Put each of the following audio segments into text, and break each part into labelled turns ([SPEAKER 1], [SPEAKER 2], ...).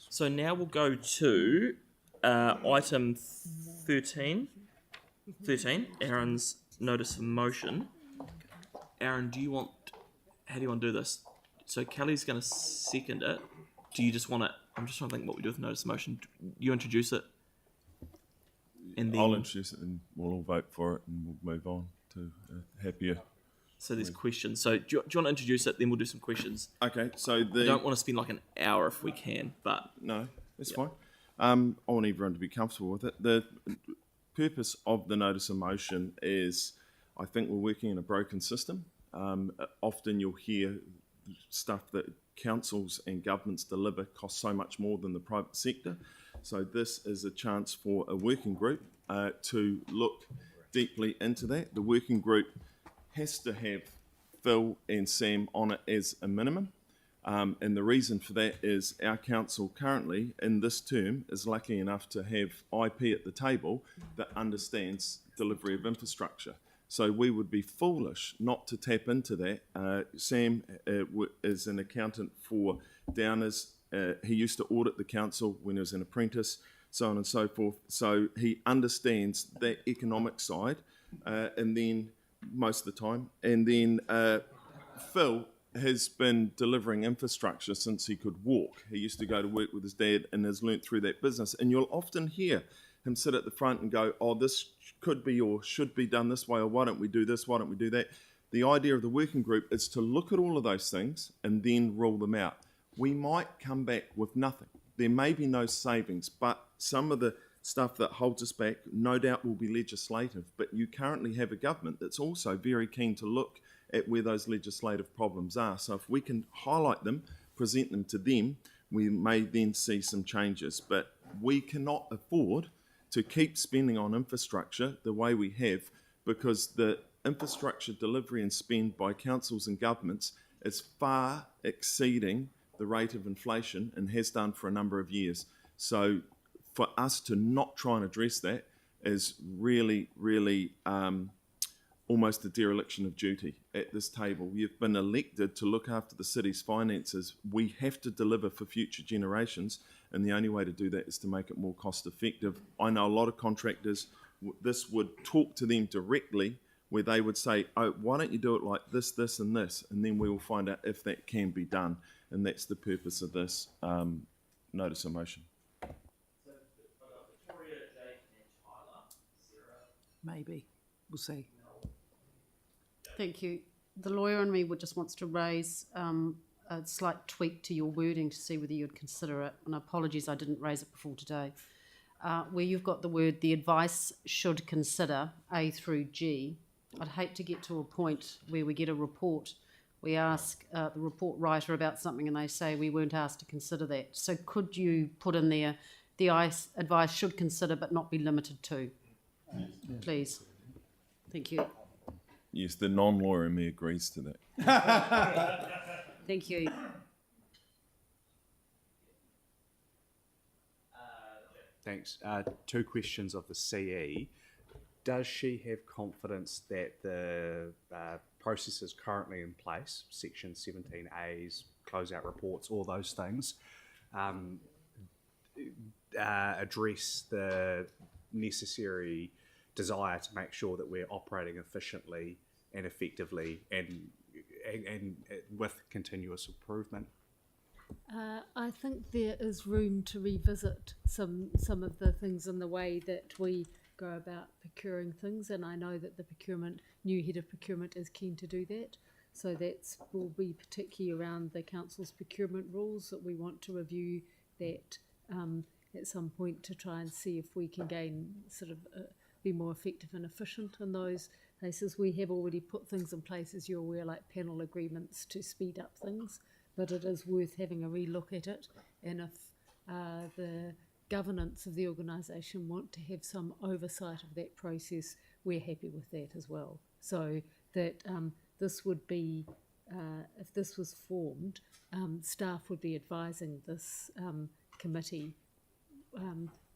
[SPEAKER 1] So now we'll go to item 13. 13, Aaron's notice of motion. Aaron, how do you want to do this? So Kelly's going to second it. Do you just want to, I'm just trying to think what we do with notice of motion. You introduce it? And then,
[SPEAKER 2] I'll introduce it and we'll all vote for it and we'll move on to a happier.
[SPEAKER 1] So there's questions. So do you want to introduce it, then we'll do some questions?
[SPEAKER 2] Okay, so
[SPEAKER 1] I don't want to spend like an hour if we can, but...
[SPEAKER 2] No, that's fine. I want everyone to be comfortable with it. The purpose of the notice of motion is, I think we're working in a broken system. Often you'll hear stuff that councils and governments deliver costs so much more than the private sector. So this is a chance for a working group to look deeply into that. The working group has to have Phil and Sam on it as a minimum. And the reason for that is our council currently in this term is lucky enough to have IP at the table that understands delivery of infrastructure. So we would be foolish not to tap into that. Sam is an accountant for Downers. He used to audit the council when he was an apprentice, so on and so forth. So he understands that economic side, and then most of the time. And then Phil has been delivering infrastructure since he could walk. He used to go to work with his dad and has learnt through that business. And you'll often hear him sit at the front and go, oh, this could be or should be done this way, or why don't we do this, why don't we do that? The idea of the working group is to look at all of those things and then rule them out. We might come back with nothing. There may be no savings, but some of the stuff that holds us back no doubt will be legislative. But you currently have a government that's also very keen to look at where those legislative problems are. So if we can highlight them, present them to them, we may then see some changes. But we cannot afford to keep spending on infrastructure the way we have, because the infrastructure delivery and spend by councils and governments is far exceeding the rate of inflation and has done for a number of years. So for us to not try and address that is really, really almost a dereliction of duty at this table. You've been elected to look after the city's finances. We have to deliver for future generations, and the only way to do that is to make it more cost effective. I know a lot of contractors, this would talk to them directly, where they would say, oh, why don't you do it like this, this and this, and then we will find out if that can be done. And that's the purpose of this notice of motion.
[SPEAKER 1] So Victoria, Jake and Tyler, Sarah.
[SPEAKER 3] Maybe. We'll see.
[SPEAKER 4] Thank you. The lawyer in me just wants to raise a slight tweak to your wording to see whether you'd consider it. And apologies, I didn't raise it before today. Where you've got the word, the advice should consider A through G, I'd hate to get to a point where we get a report. We ask the report writer about something and they say we weren't asked to consider that. So could you put in there, the advice should consider but not be limited to, please? Thank you.
[SPEAKER 2] Yes, the non-lawyer in me agrees to that.
[SPEAKER 4] Thank you.
[SPEAKER 5] Thanks. Two questions of the CE. Does she have confidence that the processes currently in place, Section 17As, closeout reports, all those things, address the necessary desire to make sure that we're operating efficiently and effectively and with continuous improvement?
[SPEAKER 6] I think there is room to revisit some of the things in the way that we go about procuring things, and I know that the new head of procurement is keen to do that. So that will be particularly around the council's procurement rules that we want to review that at some point to try and see if we can be more effective and efficient in those places. We have already put things in place, as you're aware, like panel agreements to speed up things, but it is worth having a relook at it. And if the governance of the organisation want to have some oversight of that process, we're happy with that as well. So that this would be, if this was formed, staff would be advising this committee.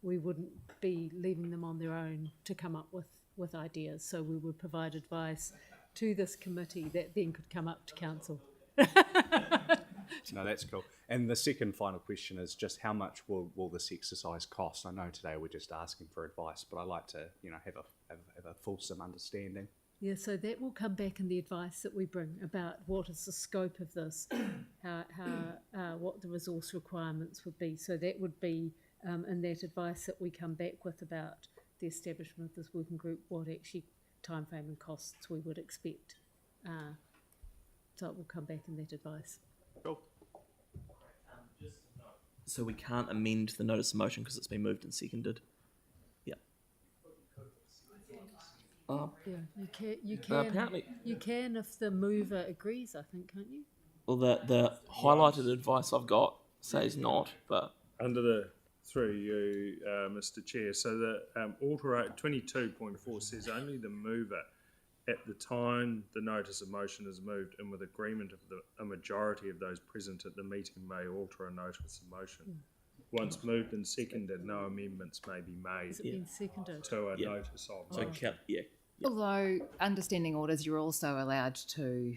[SPEAKER 6] We wouldn't be leaving them on their own to come up with ideas. So we would provide advice to this committee that then could come up to council.
[SPEAKER 5] No, that's cool. And the second final question is just how much will this exercise cost? I know today we're just asking for advice, but I like to have a fulsome understanding.
[SPEAKER 6] Yeah, so that will come back in the advice that we bring about what is the scope of this, what the resource requirements would be. So that would be in that advice that we come back with about the establishment of this working group, what actually timeframe and costs we would expect. So it will come back in that advice.
[SPEAKER 5] Cool.
[SPEAKER 1] So we can't amend the notice of motion because it's been moved and seconded. Yeah.
[SPEAKER 6] Yeah, you
[SPEAKER 1] Apparently,
[SPEAKER 6] can if the mover agrees, I think, can't you?
[SPEAKER 1] well, the highlighted advice I've got says not, but
[SPEAKER 3] Under the, through you, Mr Chair, so the alterate 22.4 says only the mover at the time the notice of motion is moved and with agreement of a majority of those present at the meeting may alter a notice of motion. Once moved and seconded, no amendments may be made
[SPEAKER 6] Has it been seconded?
[SPEAKER 3] to a
[SPEAKER 1] Yeah.
[SPEAKER 3] notice of
[SPEAKER 1] so
[SPEAKER 3] motion.
[SPEAKER 1] yeah.
[SPEAKER 7] Although, understanding orders, you're also allowed to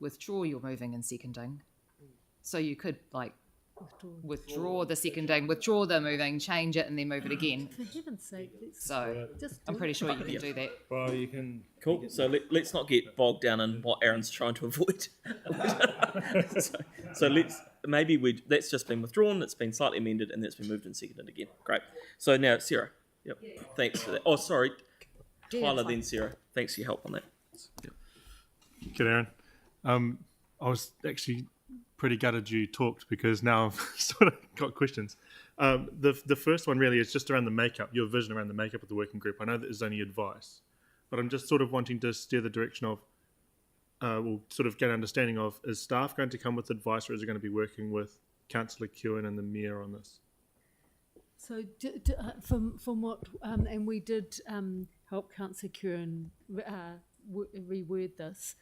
[SPEAKER 7] withdraw your moving and seconding. So you could, withdraw the seconding, withdraw the moving, change it, and then move it again.
[SPEAKER 6] For heaven's sake, let's
[SPEAKER 7] So
[SPEAKER 6] just
[SPEAKER 7] I'm
[SPEAKER 6] do
[SPEAKER 7] pretty
[SPEAKER 6] it.
[SPEAKER 7] sure you can do that.
[SPEAKER 3] Well, you can.
[SPEAKER 1] Cool. So let's not get bogged down in what Aaron's trying to avoid. so that's just been withdrawn. It's been slightly amended, and that's been moved and seconded again. Great. So now Sarah. Yep. Thanks for that. Oh, sorry. Tyler, then Sarah. Thanks for your help on that. Yep.
[SPEAKER 8] Good, Aaron. I was actually pretty gutted you talked because now I've sort of got questions. The first one really is just around the makeup, your vision around the makeup of the working group. I know that is only advice, but I'm just sort of wanting to steer the direction of, we'll sort of get an understanding of, is staff going to come with advice or is it going to be working with Councillor Kewen and the Mayor on this?
[SPEAKER 6] So from what, and we did help Councillor Curran reword this,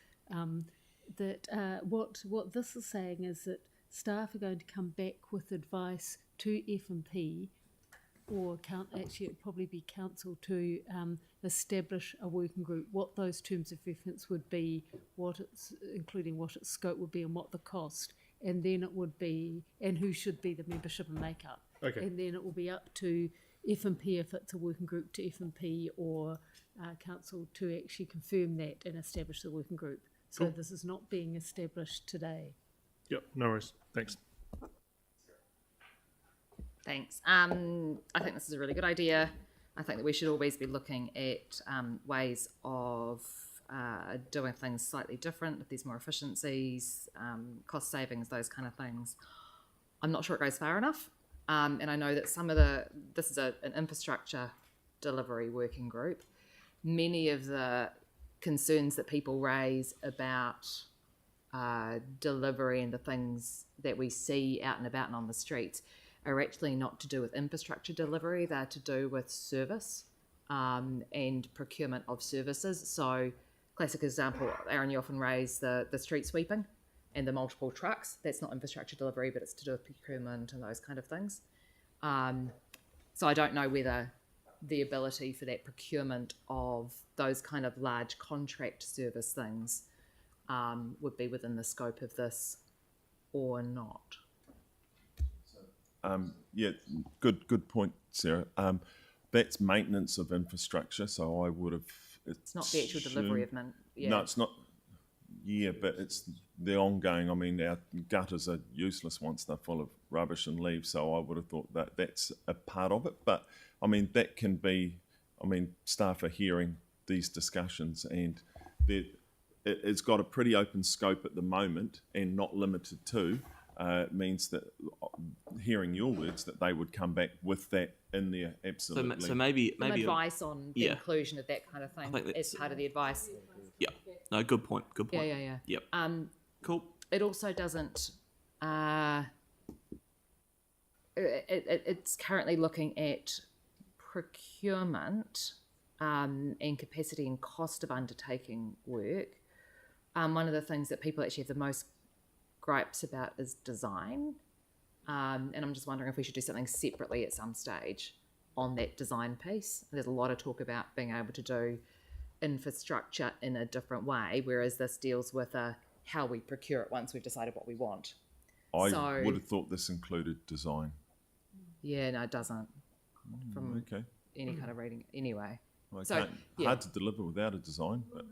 [SPEAKER 6] that what this is saying is that staff are going to come back with advice to F&P, or actually it'd probably be council to establish a working group, what those terms of reference would be, including what its scope would be and what the cost, and then it would be, and who should be the membership and makeup.
[SPEAKER 8] Okay.
[SPEAKER 6] And then it will be up to F&P if it's a working group to F&P or council to actually confirm that and establish the working group. So
[SPEAKER 8] Cool.
[SPEAKER 6] this is not being established today.
[SPEAKER 8] Yep, no worries. Thanks.
[SPEAKER 7] Thanks. I think this is a really good idea. I think that we should always be looking at ways of doing things slightly different, if there's more efficiencies, cost savings, those kind of things. I'm not sure it goes far enough. And I know that this is an infrastructure delivery working group. Many of the concerns that people raise about delivery and the things that we see out and about and on the streets are actually not to do with infrastructure delivery, they're to do with service and procurement of services. So, classic example, Aaron, you often raise the street sweeping and the multiple trucks. That's not infrastructure delivery, but it's to do with procurement and those kind of things. So I don't know whether the ability for that procurement of those kind of large contract service things would be within the scope of this or not.
[SPEAKER 2] Yeah, good point, Sarah. That's maintenance of infrastructure, so I would have.
[SPEAKER 7] It's not the actual delivery of
[SPEAKER 2] No, it's not. Yeah, but it's the ongoing. I mean, our gutters are useless once they're full of rubbish and leaves, so I would have thought that that's a part of it. But I mean, that can be. I mean, staff are hearing these discussions, and it's got a pretty open scope at the moment, and not limited to. Means that hearing your words that they would come back with that in there absolutely.
[SPEAKER 1] So maybe
[SPEAKER 7] Some advice on the inclusion of that kind of thing as part of the advice.
[SPEAKER 1] Yeah. No, good point. Good point.
[SPEAKER 7] Yeah.
[SPEAKER 1] Yep. Cool.
[SPEAKER 7] It also doesn't. It's currently looking at procurement and capacity and cost of undertaking work. One of the things that people actually have the most gripes about is design, and I'm just wondering if we should do something separately at some stage on that design piece. There's a lot of talk about being able to do infrastructure in a different way, whereas this deals with how we procure it once we've decided what we want.
[SPEAKER 2] I
[SPEAKER 7] So-
[SPEAKER 2] would have thought this included design.
[SPEAKER 7] Yeah, no, it doesn't. From
[SPEAKER 2] Okay.
[SPEAKER 7] any kind of reading, anyway.
[SPEAKER 2] Well,
[SPEAKER 7] So, yeah.
[SPEAKER 2] hard to deliver without a design, but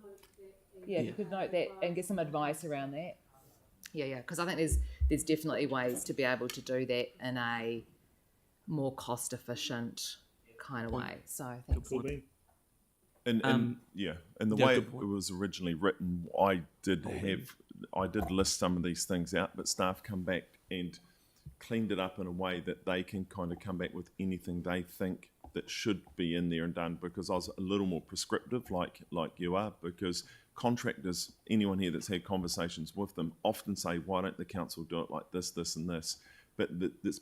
[SPEAKER 7] Yeah, if you could note that and get some advice around that. Yeah, because I think there's definitely ways to be able to do that in a more cost efficient kind of way. So thanks.
[SPEAKER 2] and
[SPEAKER 1] Um,
[SPEAKER 2] and the
[SPEAKER 1] yeah,
[SPEAKER 2] way
[SPEAKER 1] good
[SPEAKER 2] it
[SPEAKER 1] point.
[SPEAKER 2] was originally written, I did list some of these things out, but staff come back and cleaned it up in a way that they can kind of come back with anything they think that should be in there and done, because I was a little more prescriptive like you are, because contractors, anyone here that's had conversations with them, often say, why don't the council do it like this, this and this? But there's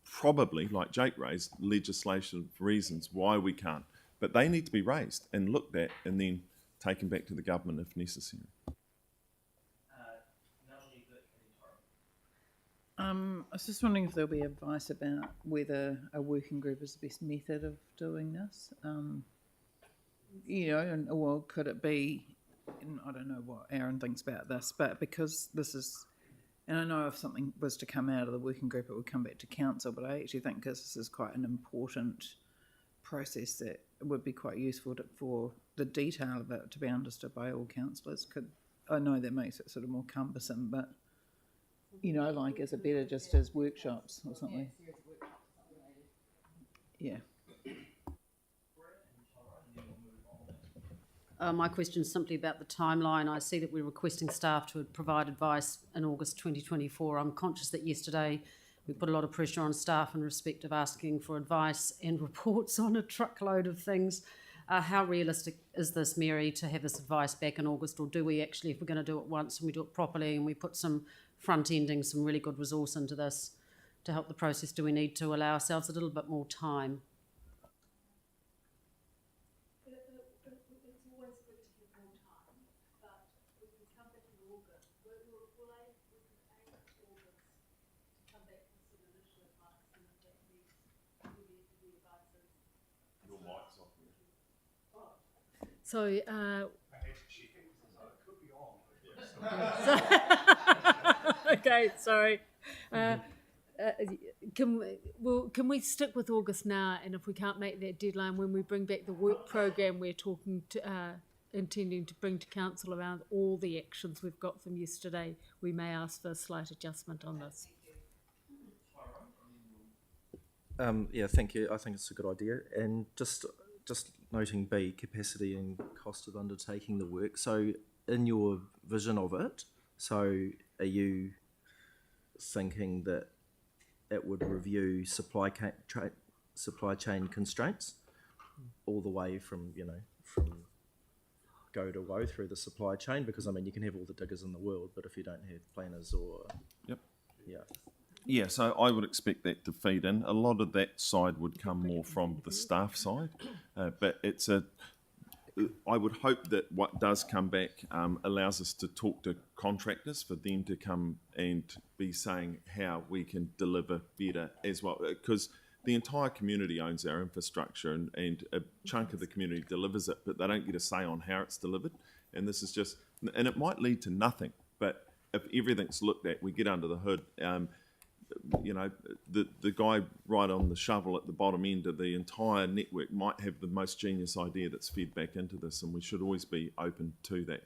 [SPEAKER 2] probably, like Jake raised, legislation reasons why we can't. But they need to be raised and looked at and then taken back to the government if necessary.
[SPEAKER 9] I was just wondering if there'll be advice about whether a working group is the best method of doing this. Or could it be, and I don't know what Aaron thinks about this, but because this is, and I know if something was to come out of the working group, it would come back to council, but I actually think because this is quite an important process, that it would be quite useful for the detail of it to be understood by all councillors. I know that makes it sort of more cumbersome, but is it better just as workshops or something? Yeah.
[SPEAKER 4] My question is simply about the timeline. I see that we're requesting staff to provide advice in August 2024. I'm conscious that yesterday we put a lot of pressure on staff in respect of asking for advice and reports on a truckload of things. How realistic is this, Mary, to have this advice back in August, or do we actually, if we're going to do it once and we do it properly and we put some front-ending, some really good resource into this to help the process, do we need to allow ourselves a little bit more time?
[SPEAKER 6] So, okay, sorry. Can we stick with August now? And if we can't make that deadline, when we bring back the work program, we're intending to bring to council around all the actions we've got from yesterday, we may ask for a slight adjustment on this.
[SPEAKER 10] Yeah, thank you. I think it's a good idea. And just noting B, capacity and cost of undertaking the work. So in your vision of it, so are you thinking that it would review supply chain constraints all the way from go to woe through the supply chain? Because, I mean, you can have all the diggers in the world, but if you don't have planners or...
[SPEAKER 2] Yep.
[SPEAKER 10] Yeah.
[SPEAKER 2] Yeah, so I would expect that to feed in. A lot of that side would come more from the staff side, but I would hope that what does come back allows us to talk to contractors for them to come and be saying how we can deliver better as well, because the entire community owns our infrastructure and a chunk of the community delivers it, but they don't get a say on how it's delivered. And this is just, and it might lead to nothing, but if everything's looked at, we get under the hood. The guy right on the shovel at the bottom end of the entire network might have the most genius idea that's fed back into this, and we should always be open to that.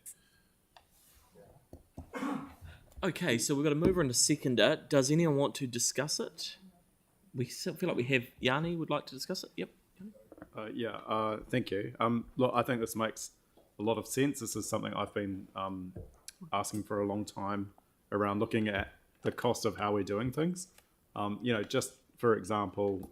[SPEAKER 1] Okay, so we've got a mover and a seconder. Does anyone want to discuss it? We feel like we have Yanni would like to discuss it. Yep.
[SPEAKER 11] Thank you. Look, I think this makes a lot of sense. This is something I've been asking for a long time around looking at the cost of how we're doing things. Just for example,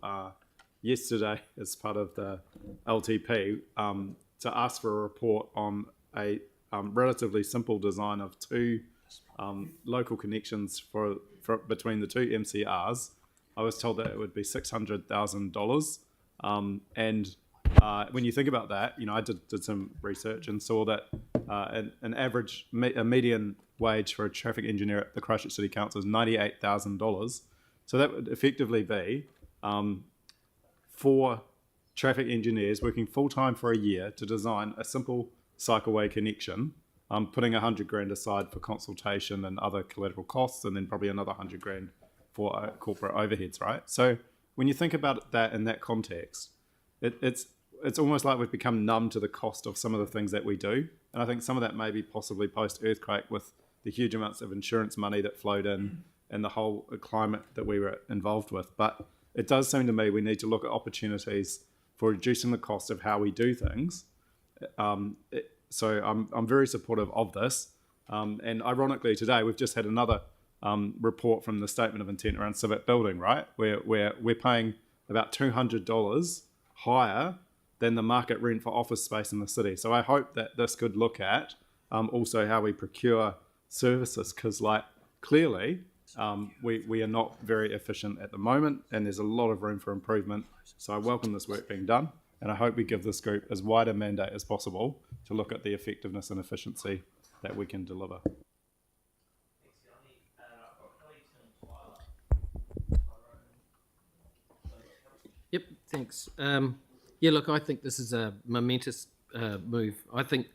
[SPEAKER 11] yesterday as part of the LTP, to ask for a report on a relatively simple design of two local connections for between the two MCRs, I was told that it would be $600,000. And when you think about that, I did some research and saw that an average, a median wage for a traffic engineer at the Christchurch City Council is $98,000. So that would effectively be 4 traffic engineers working full-time for a year to design a simple cycleway connection putting 100 grand aside for consultation and other collateral costs, and then probably another 100 grand for corporate overheads, right? So when you think about that in that context, it's almost like we've become numb to the cost of some of the things that we do. And I think some of that may be possibly post-earthquake with the huge amounts of insurance money that flowed in and the whole climate that we were involved with. But it does seem to me we need to look at opportunities for reducing the cost of how we do things. So I'm very supportive of this. And ironically, today we've just had another report from the Statement of Intent around civic building, right? Where we're paying about $200 higher than the market rent for office space in the city. So I hope that this could look at also how we procure services, because clearly we are not very efficient at the moment, and there's a lot of room for improvement. So I welcome this work being done, and I hope we give this group as wide a mandate as possible to look at the effectiveness and efficiency that we can deliver.
[SPEAKER 12] Yep, thanks. Yeah, look, I think this is a momentous move. I think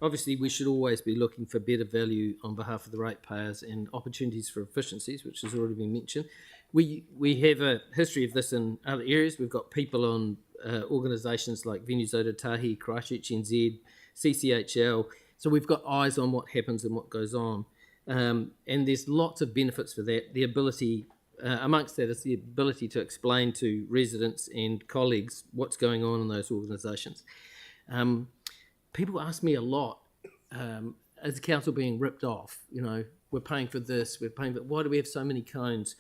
[SPEAKER 12] obviously we should always be looking for better value on behalf of the ratepayers and opportunities for efficiencies, which has already been mentioned. We have a history of this in other areas. We've got people on organisations like Venues Otautahi, Christchurch NZ, CCHL. So we've got eyes on what happens and what goes on. And there's lots of benefits for that. The ability, amongst that, is the ability to explain to residents and colleagues what's going on in those organisations. People ask me a lot, as a council being ripped off, we're paying for this, we're paying for, why do we have so many cones?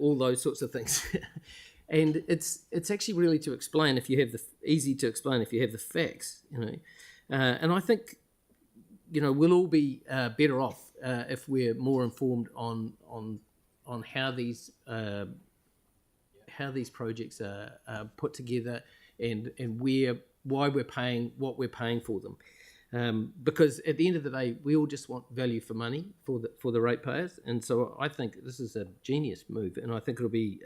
[SPEAKER 12] All those sorts of things. And it's actually really to explain if you have easy to explain if you have the facts, and I think, we'll all be better off if we're more informed on how these projects are put together and why we're paying what we're paying for them. Because at the end of the day, we all just want value for money for the ratepayers, and so I think this is a genius move, and I think it'll be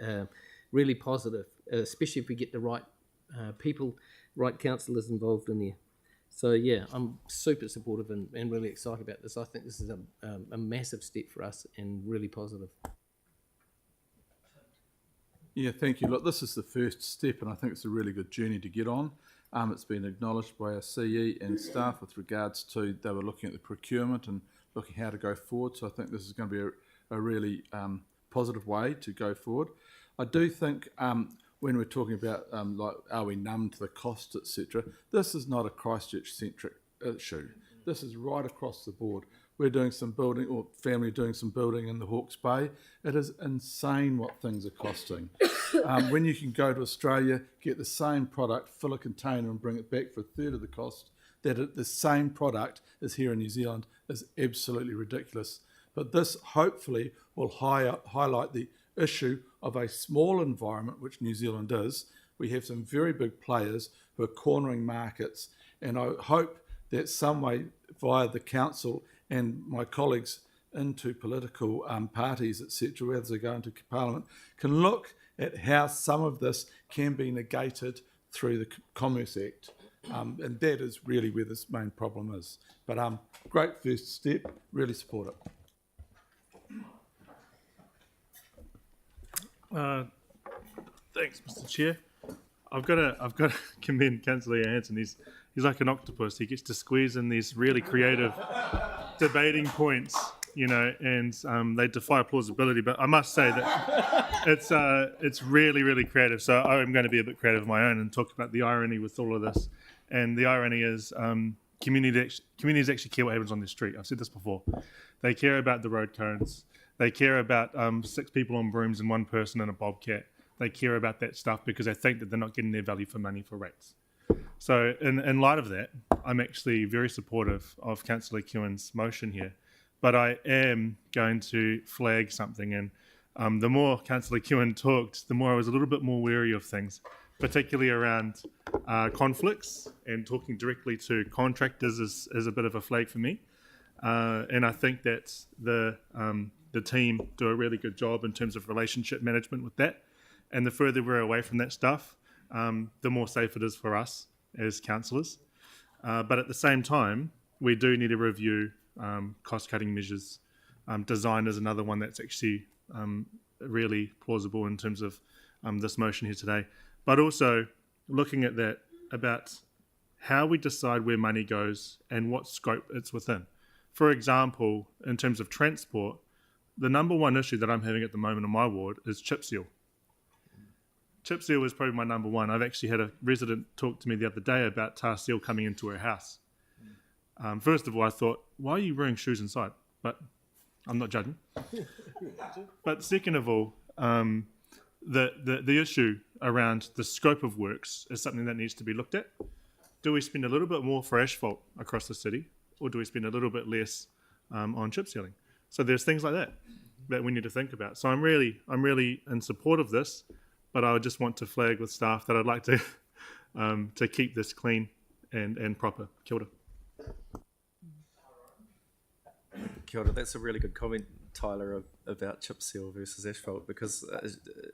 [SPEAKER 12] really positive, especially if we get the right people, right councillors involved in there. So yeah, I'm super supportive and really excited about this. I think this is a massive step for us and really positive.
[SPEAKER 13] Yeah, thank you. Look, this is the first step, and I think it's a really good journey to get on. It's been acknowledged by our CE and staff with regards to they were looking at the procurement and looking how to go forward. So I think this is going to be a really positive way to go forward. I do think when we're talking about are we numb to the costs, etc., this is not a Christchurch-centric issue. This is right across the board. We're doing some building, or family doing some building in the Hawke's Bay. It is insane what things are costing. When you can go to Australia, get the same product, fill a container and bring it back for a third of the cost, the same product is here in New Zealand is absolutely ridiculous. But this hopefully will highlight the issue of a small environment, which New Zealand is. We have some very big players who are cornering markets, and I hope that some way via the council and my colleagues into political parties, etc., as they go into Parliament, can look at how some of this can be negated through the Commerce Act. And that is really where this main problem is. But great first step, really support it.
[SPEAKER 8] Thanks, Mr. Chair. I've got to commend Councillor Hanson. He's like an octopus. He gets to squeeze in these really creative debating points, and they defy plausibility. But I must say that it's really, really creative. So I'm going to be a bit creative of my own and talk about the irony with all of this. And the irony is communities actually care what happens on the street. I've said this before. They care about the road cones. They care about 6 people on brooms and 1 person in a bobcat. They care about that stuff because they think that they're not getting their value for money for rates. So in light of that, I'm actually very supportive of Councillor Kewen's motion here. But I am going to flag something. And the more Councillor Kewen talked, the more I was a little bit more wary of things, particularly around conflicts, and talking directly to contractors is a bit of a flag for me. And I think that the team do a really good job in terms of relationship management with that. And the further we're away from that stuff, the more safe it is for us as councillors. But at the same time, we do need to review cost-cutting measures. Design is another one that's actually really plausible in terms of this motion here today. But also looking at that about how we decide where money goes and what scope it's within. For example, in terms of transport, the number one issue that I'm having at the moment in my ward is chip seal. Chip seal is probably my number one. I've actually had a resident talk to me the other day about tar seal coming into her house. First of all, I thought, why are you wearing shoes inside? But I'm not judging. But second of all, the issue around the scope of works is something that needs to be looked at. Do we spend a little bit more for asphalt across the city, or do we spend a little bit less on chip sealing? So there's things like that we need to think about. So I'm really in support of this, but I would just want to flag with staff that I'd like to keep this clean and proper. Kia ora.
[SPEAKER 10] Kia ora. That's a really good comment, Tyler, about chip seal versus asphalt, because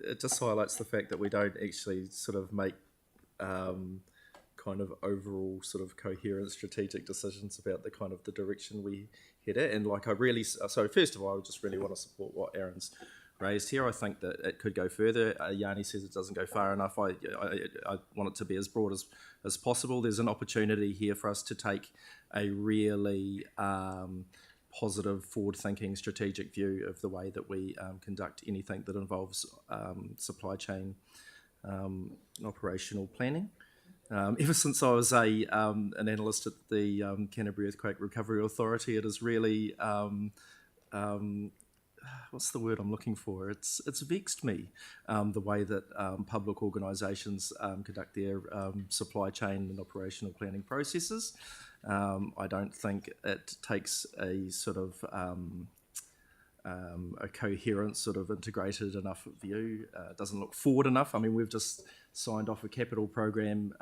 [SPEAKER 10] it just highlights the fact that we don't actually sort of make kind of overall sort of coherent strategic decisions about the kind of the direction we head at. And like so first of all, I just really want to support what Aaron's raised here. I think that it could go further. Yanni says it doesn't go far enough. I want it to be as broad as possible. There's an opportunity here for us to take a really positive, forward-thinking, strategic view of the way that we conduct anything that involves supply chain operational planning. Ever since I was an analyst at the Canterbury Earthquake Recovery Authority, it has really what's the word I'm looking for? It's vexed me the way that public organisations conduct their supply chain and operational planning processes. I don't think it takes a sort of a coherent, sort of integrated enough view. It doesn't look forward enough. I mean, we've just signed off a capital program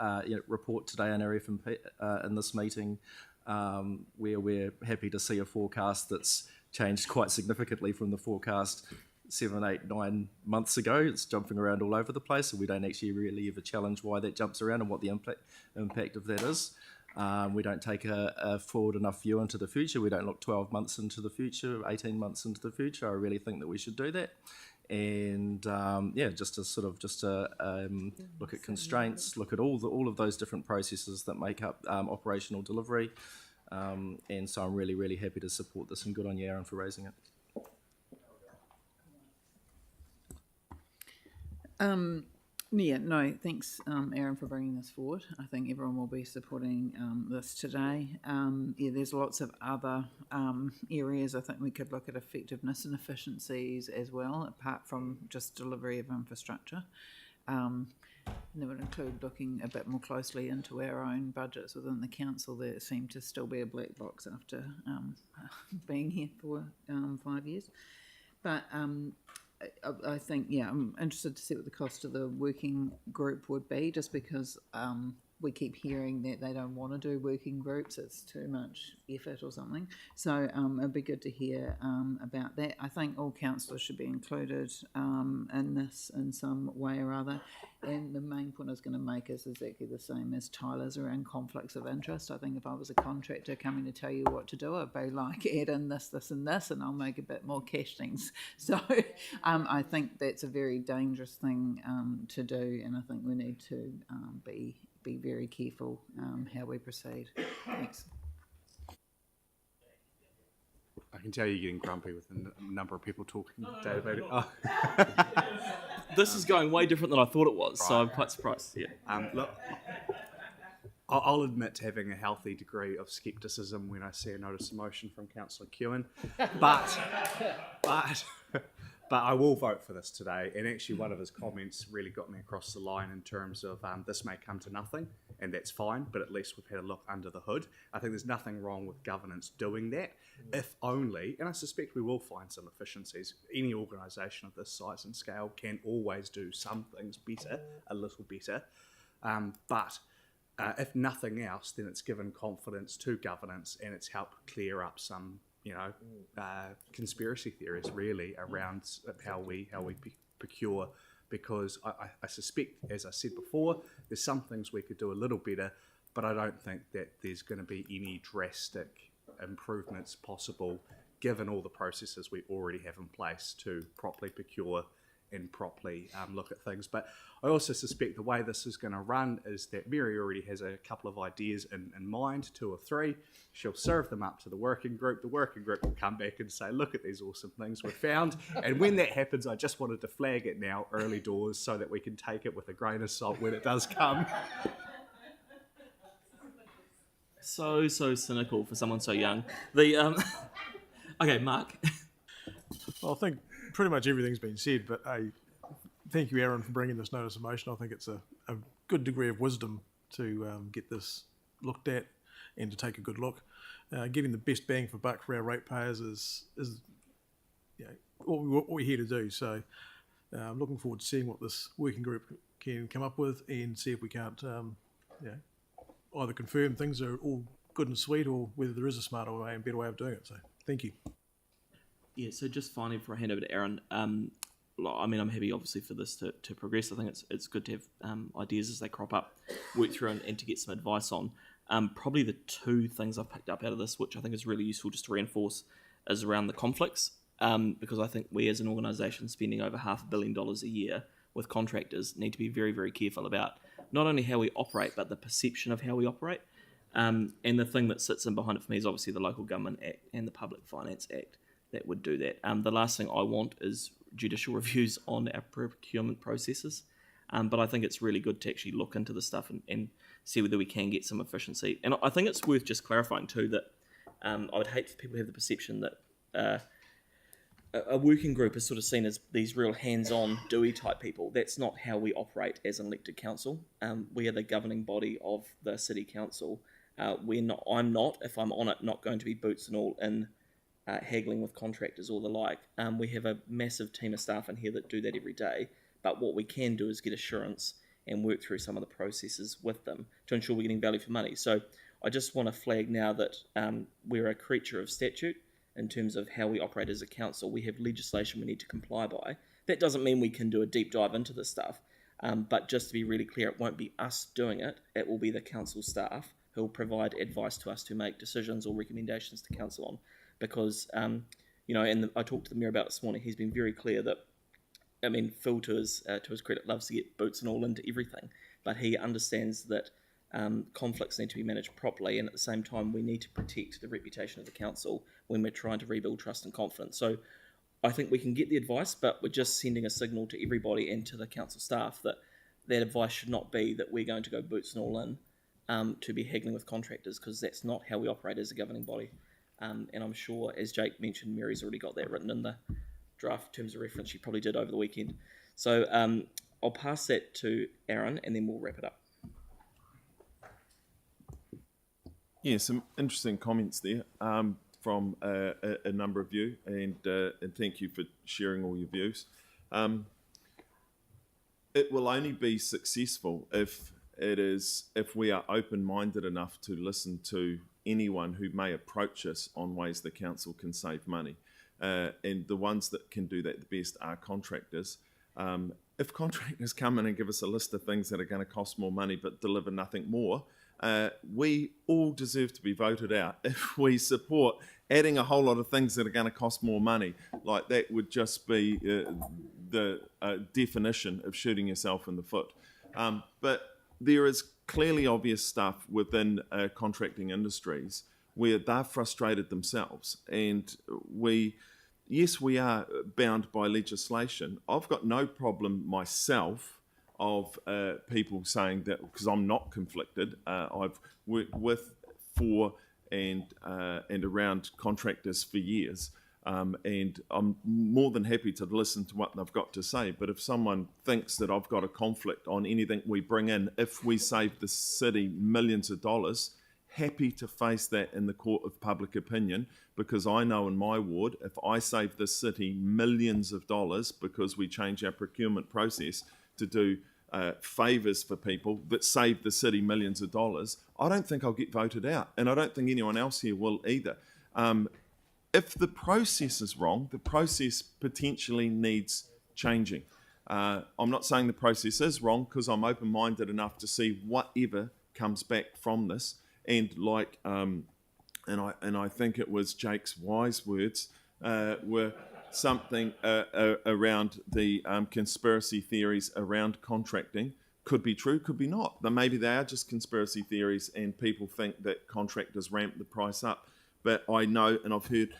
[SPEAKER 10] report today on our F&P in this meeting, where we're happy to see a forecast that's changed quite significantly from the forecast 7, 8, 9 months ago. It's jumping around all over the place, and we don't actually really ever challenge why that jumps around and what the impact of that is. We don't take a forward enough view into the future. We don't look 12 months into the future, 18 months into the future. I really think that we should do that. And just to look at constraints, look at all of those different processes that make up operational delivery. And so I'm really, really happy to support this, and good on you, Aaron, for raising it.
[SPEAKER 9] Thanks, Aaron, for bringing this forward. I think everyone will be supporting this today. There's lots of other areas I think we could look at effectiveness and efficiencies as well, apart from just delivery of infrastructure. And that would include looking a bit more closely into our own budgets within the council that seem to still be a black box after being here for 5 years. But I think, I'm interested to see what the cost of the working group would be, just because we keep hearing that they don't want to do working groups, it's too much effort or something. So it'd be good to hear about that. I think all councillors should be included in this in some way or other. And the main point I was going to make is exactly the same as Tyler's around conflicts of interest. I think if I was a contractor coming to tell you what to do, I'd be like, add in this, this and this, and I'll make a bit more cash things. So I think that's a very dangerous thing to do, and I think we need to be very careful how we proceed. Thanks.
[SPEAKER 5] I can tell you're getting grumpy with the number of people talking. David. Oh.
[SPEAKER 1] This is going way different than I thought it was, so I'm quite surprised. Yeah.
[SPEAKER 5] Look, I'll admit to having a healthy degree of scepticism when I see a notice of motion from Councillor Kewen, but I will vote for this today. And actually, one of his comments really got me across the line in terms of this may come to nothing, and that's fine, but at least we've had a look under the hood. I think there's nothing wrong with governance doing that, if only, and I suspect we will find some efficiencies. Any organisation of this size and scale can always do some things better, a little better, but if nothing else, then it's given confidence to governance, and it's helped clear up some conspiracy theories really around how we procure, because I suspect, as I said before, there's some things we could do a little better, but I don't think that there's going to be any drastic improvements possible given all the processes we already have in place to properly procure and properly look at things. But I also suspect the way this is going to run is that Mary already has a couple of ideas in mind, 2 or 3. She'll serve them up to the working group. The working group will come back and say, look at these awesome things we've found. And when that happens, I just wanted to flag it now, early doors, so that we can take it with a grain of salt when it does come.
[SPEAKER 1] So cynical for someone so young. The okay, Mark.
[SPEAKER 14] Well, I think pretty much everything's been said, but thank you, Aaron, for bringing this notice of motion. I think it's a good degree of wisdom to get this looked at and to take a good look. Getting the best bang for buck for our ratepayers is what we're here to do. So I'm looking forward to seeing what this working group can come up with and see if we can't either confirm things are all good and sweet or whether there is a smarter way and better way of doing it. So thank you.
[SPEAKER 1] Yeah, so just finally, before I hand over to Aaron, I mean, I'm happy, obviously, for this to progress. I think it's good to have ideas as they crop up, work through and to get some advice on. Probably the 2 things I've picked up out of this, which I think is really useful just to reinforce, is around the conflicts, because I think we as an organisation spending over $500 million a year with contractors need to be very, very careful about not only how we operate, but the perception of how we operate. And the thing that sits in behind it for me is obviously the Local Government Act and the Public Finance Act that would do that. The last thing I want is judicial reviews on our procurement processes, but I think it's really good to actually look into the stuff and see whether we can get some efficiency. And I think it's worth just clarifying too that I would hate for people to have the perception that a working group is sort of seen as these real hands-on, doughy type people. That's not how we operate as an elected council. We are the governing body of the city council. I'm not, if I'm on it, not going to be boots and all in haggling with contractors or the like. We have a massive team of staff in here that do that every day, but what we can do is get assurance and work through some of the processes with them to ensure we're getting value for money. So I just want to flag now that we're a creature of statute in terms of how we operate as a council. We have legislation we need to comply by. That doesn't mean we can do a deep dive into this stuff, but just to be really clear, it won't be us doing it. It will be the council staff who will provide advice to us to make decisions or recommendations to council on. Because, and I talked to the mayor about this morning, he's been very clear that, I mean, Phil, to his credit, loves to get boots and all into everything, but he understands that conflicts need to be managed properly, and at the same time, we need to protect the reputation of the council when we're trying to rebuild trust and confidence. So I think we can get the advice, but we're just sending a signal to everybody and to the council staff that that advice should not be that we're going to go boots and all in to be haggling with contractors, because that's not how we operate as a governing body. And I'm sure, as Jake mentioned, Mary's already got that written in the draft terms of reference. She probably did over the weekend. So I'll pass that to Aaron, and then we'll wrap it up.
[SPEAKER 2] Yeah, some interesting comments there from a number of you, and thank you for sharing all your views. It will only be successful if we are open-minded enough to listen to anyone who may approach us on ways the council can save money. And the ones that can do that the best are contractors. If contractors come in and give us a list of things that are going to cost more money but deliver nothing more, we all deserve to be voted out. If we support adding a whole lot of things that are going to cost more money, like that would just be the definition of shooting yourself in the foot. But there is clearly obvious stuff within contracting industries where they're frustrated themselves, and we are bound by legislation. I've got no problem myself of people saying that, because I'm not conflicted. I've worked with, for, and around contractors for years, and I'm more than happy to listen to what they've got to say. But if someone thinks that I've got a conflict on anything we bring in, if we save the city millions of dollars, happy to face that in the court of public opinion, because I know in my ward, if I save the city millions of dollars because we change our procurement process to do favours for people that save the city millions of dollars, I don't think I'll get voted out, and I don't think anyone else here will either. If the process is wrong, the process potentially needs changing. I'm not saying the process is wrong, because I'm open-minded enough to see whatever comes back from this, and like and I think it was Jake's wise words were something around the conspiracy theories around contracting. Could be true, could be not. But maybe they are just conspiracy theories and people think that contractors ramp the price up. But I know, and I've heard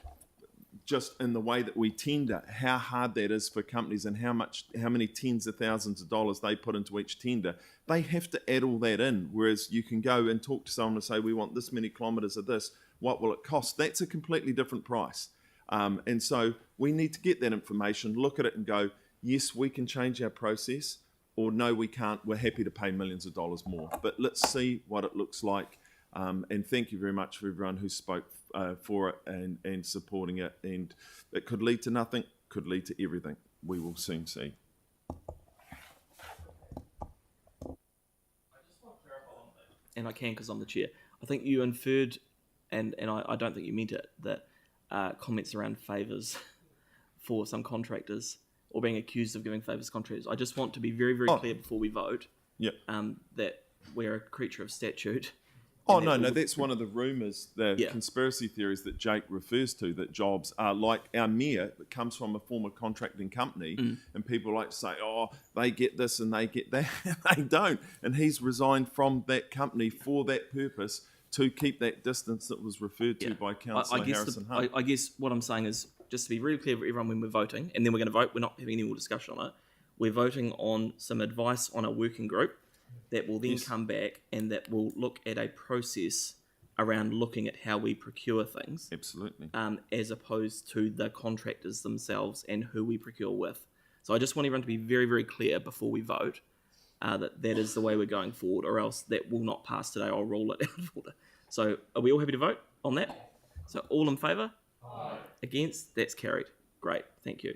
[SPEAKER 2] just in the way that we tender, how hard that is for companies and how many tens of thousands of dollars they put into each tender. They have to add all that in, whereas you can go and talk to someone and say, we want this many kilometres of this, what will it cost? That's a completely different price. And so we need to get that information, look at it and go, yes, we can change our process, or no, we can't, we're happy to pay millions of dollars more. But let's see what it looks like. And thank you very much for everyone who spoke for it and supporting it. And it could lead to nothing, could lead to everything. We will soon see.
[SPEAKER 1] And I can because I'm the chair. I think you inferred, and I don't think you meant it, that comments around favours for some contractors or being accused of giving favours to contractors. I just want to be very, very clear before we vote that we're a creature of statute.
[SPEAKER 2] Oh, no, that's one of the rumours, the conspiracy theories that Jake refers to, that jobs are like our mayor that comes from a former contracting company, and people like to say, oh, they get this and they get that. They don't. And he's resigned from that company for that purpose, to keep that distance that was referred to by Councillor Harrison Hunt.
[SPEAKER 1] I guess what I'm saying is, just to be really clear for everyone when we're voting, and then we're going to vote, we're not having any more discussion on it, we're voting on some advice on a working group that will then come back and that will look at a process around looking at how we procure things.
[SPEAKER 2] Absolutely.
[SPEAKER 1] As opposed to the contractors themselves and who we procure with. So I just want everyone to be very, very clear before we vote that is the way we're going forward, or else that will not pass today. I'll roll it out of order. So are we all happy to vote on that? So all in favour? Aye. Against? That's carried. Great, thank you.